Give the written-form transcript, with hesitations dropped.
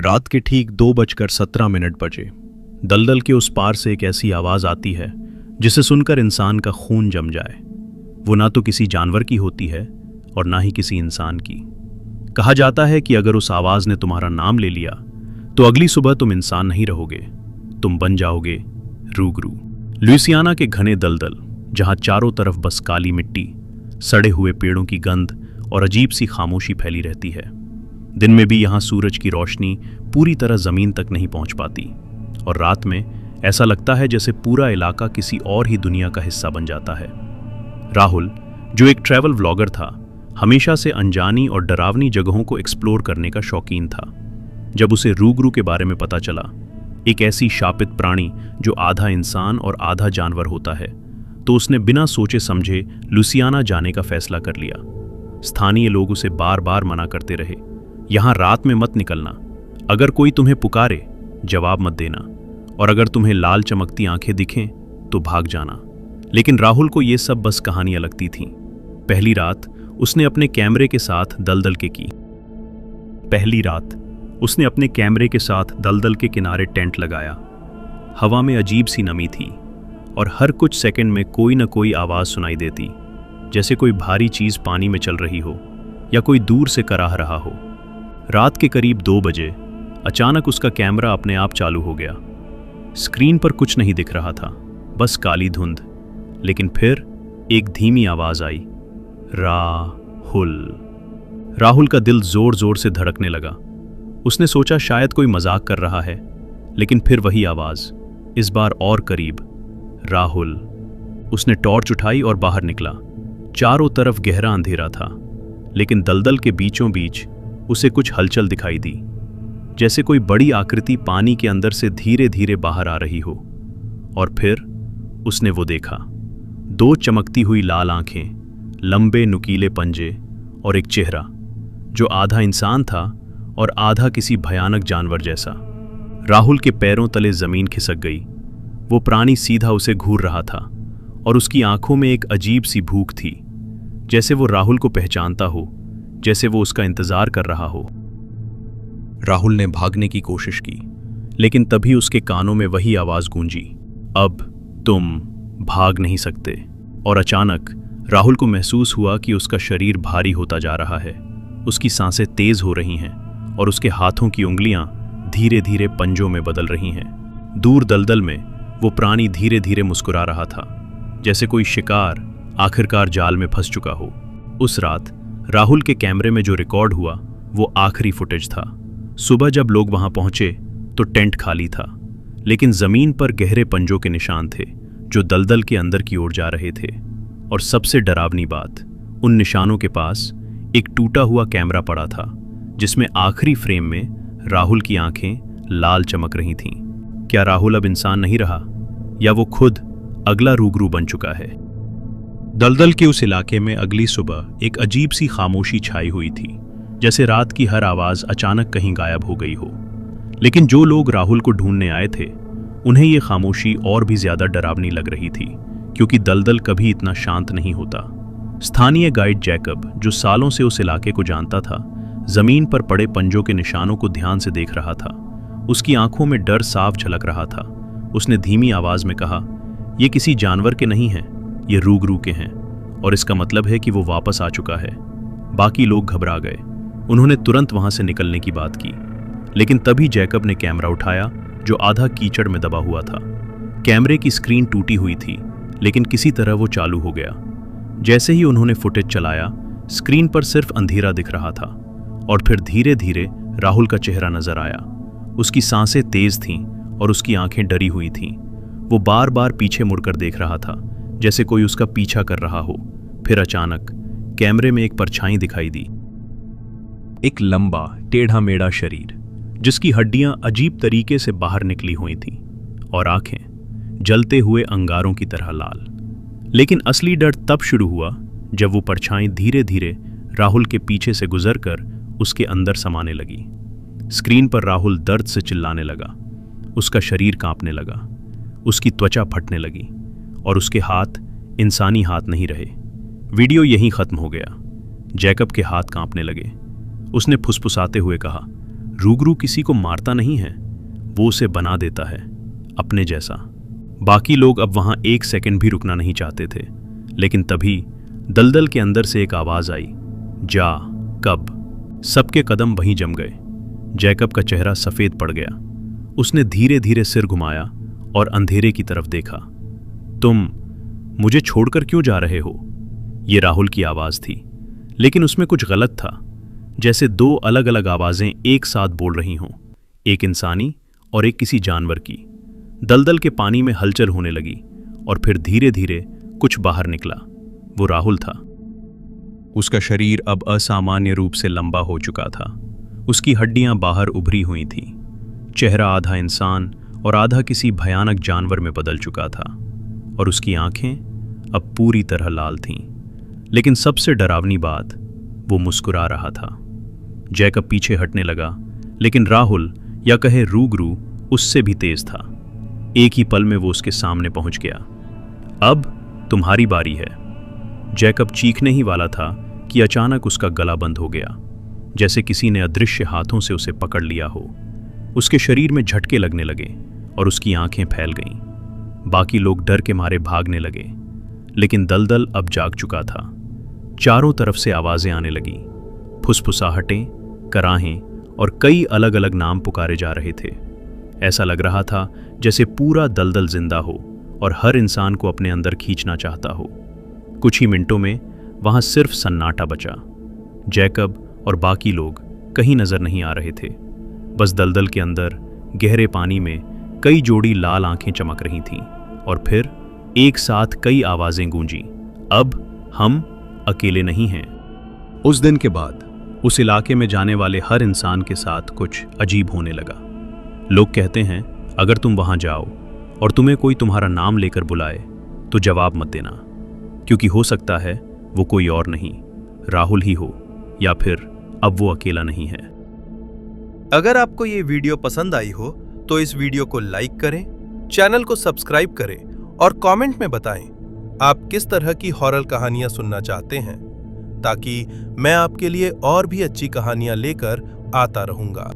रात के ठीक 2:17 बजे दलदल के उस पार से एक ऐसी आवाज आती है जिसे सुनकर इंसान का खून जम जाए। वो ना तो किसी जानवर की होती है और ना ही किसी इंसान की। कहा जाता है कि अगर उस आवाज ने तुम्हारा नाम ले लिया तो अगली सुबह तुम इंसान नहीं रहोगे, तुम बन जाओगे रूगरू। लुइसियाना के घने दलदल, जहां चारों तरफ बस काली मिट्टी, सड़े हुए पेड़ों की गंध और अजीब सी खामोशी फैली रहती है। दिन में भी यहां सूरज की रोशनी पूरी तरह जमीन तक नहीं पहुंच पाती और रात में ऐसा लगता है जैसे पूरा इलाका किसी और ही दुनिया का हिस्सा बन जाता है। राहुल, जो एक ट्रैवल व्लॉगर था, हमेशा से अनजानी और डरावनी जगहों को एक्सप्लोर करने का शौकीन था। जब उसे रूगरू के बारे में पता चला, एक ऐसी शापित प्राणी जो आधा इंसान और आधा जानवर होता है, तो उसने बिना सोचे समझे लुइसियाना जाने का फैसला कर लिया। स्थानीय लोग उसे बार बार मना करते रहे, यहां रात में मत निकलना, अगर कोई तुम्हें पुकारे जवाब मत देना, और अगर तुम्हें लाल चमकती आंखें दिखें तो भाग जाना। लेकिन राहुल को ये सब बस कहानियां लगती थीं। पहली रात उसने अपने कैमरे के साथ दलदल के किनारे टेंट लगाया। हवा में अजीब सी नमी थी और हर कुछ सेकंड में कोई न कोई आवाज सुनाई देती, जैसे कोई भारी चीज पानी में चल रही हो या कोई दूर से कराह रहा हो। रात के करीब 2 बजे अचानक उसका कैमरा अपने आप चालू हो गया। स्क्रीन पर कुछ नहीं दिख रहा था, बस काली धुंध। लेकिन फिर एक धीमी आवाज आई, राहुल। राहुल का दिल जोर जोर से धड़कने लगा। उसने सोचा शायद कोई मजाक कर रहा है, लेकिन फिर वही आवाज, इस बार और करीब, राहुल। उसने टॉर्च उठाई और बाहर निकला। चारों तरफ गहरा अंधेरा था, लेकिन दलदल के बीचों बीच उसे कुछ हलचल दिखाई दी, जैसे कोई बड़ी आकृति पानी के अंदर से धीरे धीरे बाहर आ रही हो। और फिर उसने वो देखा, 2 चमकती हुई लाल आंखें, लंबे नुकीले पंजे और एक चेहरा जो आधा इंसान था और आधा किसी भयानक जानवर जैसा। राहुल के पैरों तले जमीन खिसक गई। वो प्राणी सीधा उसे घूर रहा था और उसकी आंखों में एक अजीब सी भूख थी, जैसे वो राहुल को पहचानता हो, जैसे वो उसका इंतजार कर रहा हो। राहुल ने भागने की कोशिश की, लेकिन तभी उसके कानों में वही आवाज गूंजी, अब तुम भाग नहीं सकते। और अचानक राहुल को महसूस हुआ कि उसका शरीर भारी होता जा रहा है, उसकी सांसें तेज हो रही हैं और उसके हाथों की उंगलियां धीरे धीरे पंजों में बदल रही हैं। दूर दलदल में वो प्राणी धीरे धीरे मुस्कुरा रहा था, जैसे कोई शिकार आखिरकार जाल में फंस चुका हो। उस रात राहुल के कैमरे में जो रिकॉर्ड हुआ वो आखिरी फुटेज था। सुबह जब लोग वहां पहुंचे तो टेंट खाली था, लेकिन जमीन पर गहरे पंजों के निशान थे जो दलदल के अंदर की ओर जा रहे थे। और सबसे डरावनी बात, उन निशानों के पास एक टूटा हुआ कैमरा पड़ा था, जिसमें आखिरी फ्रेम में राहुल की आंखें लाल चमक रही थीं। क्या राहुल अब इंसान नहीं रहा, या वो खुद अगला रूगरू बन चुका है? दलदल के उस इलाके में अगली सुबह एक अजीब सी खामोशी छाई हुई थी, जैसे रात की हर आवाज अचानक कहीं गायब हो गई हो। लेकिन जो लोग राहुल को ढूंढने आए थे, उन्हें ये खामोशी और भी ज्यादा डरावनी लग रही थी, क्योंकि दलदल कभी इतना शांत नहीं होता। स्थानीय गाइड जैकब, जो सालों से उस इलाके को जानता था, जमीन पर पड़े पंजों के निशानों को ध्यान से देख रहा था। उसकी आंखों में डर साफ झलक रहा था। उसने धीमी आवाज में कहा, ये किसी जानवर के नहीं हैं, ये रूगरू के हैं, और इसका मतलब है कि वो वापस आ चुका है। बाकी लोग घबरा गए। उन्होंने तुरंत वहां से निकलने की बात की, लेकिन तभी जैकब ने कैमरा उठाया जो आधा कीचड़ में दबा हुआ था। कैमरे की स्क्रीन टूटी हुई थी, लेकिन किसी तरह वो चालू हो गया। जैसे ही उन्होंने फुटेज चलाया, स्क्रीन पर सिर्फ अंधेरा दिख रहा था, और फिर धीरे धीरे राहुल का चेहरा नजर आया। उसकी सांसें तेज थीं और उसकी आंखें डरी हुई थीं। वो बार बार पीछे मुड़कर देख रहा था, जैसे कोई उसका पीछा कर रहा हो। फिर अचानक कैमरे में एक परछाई दिखाई दी, एक लंबा टेढ़ा मेढ़ा शरीर, जिसकी हड्डियां अजीब तरीके से बाहर निकली हुई थीं और आंखें जलते हुए अंगारों की तरह लाल। लेकिन असली डर तब शुरू हुआ जब वो परछाई धीरे धीरे राहुल के पीछे से गुजरकर उसके अंदर समाने लगी। स्क्रीन पर राहुल दर्द से चिल्लाने लगा, उसका शरीर कांपने लगा, उसकी त्वचा फटने लगी और उसके हाथ इंसानी हाथ नहीं रहे। वीडियो यहीं खत्म हो गया। जैकब के हाथ कांपने लगे। उसने फुसफुसाते हुए कहा, रूगरू किसी को मारता नहीं है, वो उसे बना देता है अपने जैसा। बाकी लोग अब वहां एक सेकंड भी रुकना नहीं चाहते थे, लेकिन तभी दलदल के अंदर से एक आवाज आई, जा कब। सबके कदम वहीं जम गए। जैकब का चेहरा सफेद पड़ गया। उसने धीरे धीरे सिर घुमाया और अंधेरे की तरफ देखा। तुम मुझे छोड़कर क्यों जा रहे हो? ये राहुल की आवाज थी, लेकिन उसमें कुछ गलत था, जैसे दो अलग अलग आवाजें एक साथ बोल रही हों, एक इंसानी और एक किसी जानवर की। दलदल के पानी में हलचल होने लगी और फिर धीरे धीरे कुछ बाहर निकला। वो राहुल था। उसका शरीर अब असामान्य रूप से लंबा हो चुका था। उसकी हड्डियां बाहर उभरी हुई थीं। चेहरा आधा इंसान और आधा किसी भयानक जानवर में बदल चुका था, और उसकी आंखें अब पूरी तरह लाल थीं। लेकिन सबसे डरावनी बात, वो मुस्कुरा रहा था। जैकब पीछे हटने लगा, लेकिन राहुल या कहे रूगरू उससे भी तेज था। एक ही पल में वो उसके सामने पहुंच गया। अब तुम्हारी बारी है। जैकब चीखने ही वाला था कि अचानक उसका गला बंद हो गया, जैसे किसी ने अदृश्य हाथों से उसे पकड़ लिया हो। उसके शरीर में झटके लगने लगे और उसकी आंखें फैल गईं। बाकी लोग डर के मारे भागने लगे, लेकिन दलदल अब जाग चुका था। चारों तरफ से आवाजें आने लगी, फुसफुसाहटें, कराहें और कई अलग अलग नाम पुकारे जा रहे थे। ऐसा लग रहा था जैसे पूरा दलदल जिंदा हो और हर इंसान को अपने अंदर खींचना चाहता हो। कुछ ही मिनटों में वहां सिर्फ सन्नाटा बचा। जैकब और बाकी लोग कहीं नजर नहीं आ रहे थे। बस दलदल के अंदर गहरे पानी में कई जोड़ी लाल आंखें चमक रही थीं, और फिर एक साथ कई आवाजें गूंजी, अब हम अकेले नहीं हैं। उस दिन के बाद उस इलाके में जाने वाले हर इंसान के साथ कुछ अजीब होने लगा। लोग कहते हैं, अगर तुम वहां जाओ और तुम्हें कोई तुम्हारा नाम लेकर बुलाए तो जवाब मत देना, क्योंकि हो सकता है वो कोई और नहीं, राहुल ही हो, या फिर अब वो अकेला नहीं है। अगर आपको ये वीडियो पसंद आई हो तो इस वीडियो को लाइक करें, चैनल को सब्सक्राइब करें और कमेंट में बताएं आप किस तरह की हॉरर कहानियां सुनना चाहते हैं, ताकि मैं आपके लिए और भी अच्छी कहानियां लेकर आता रहूंगा।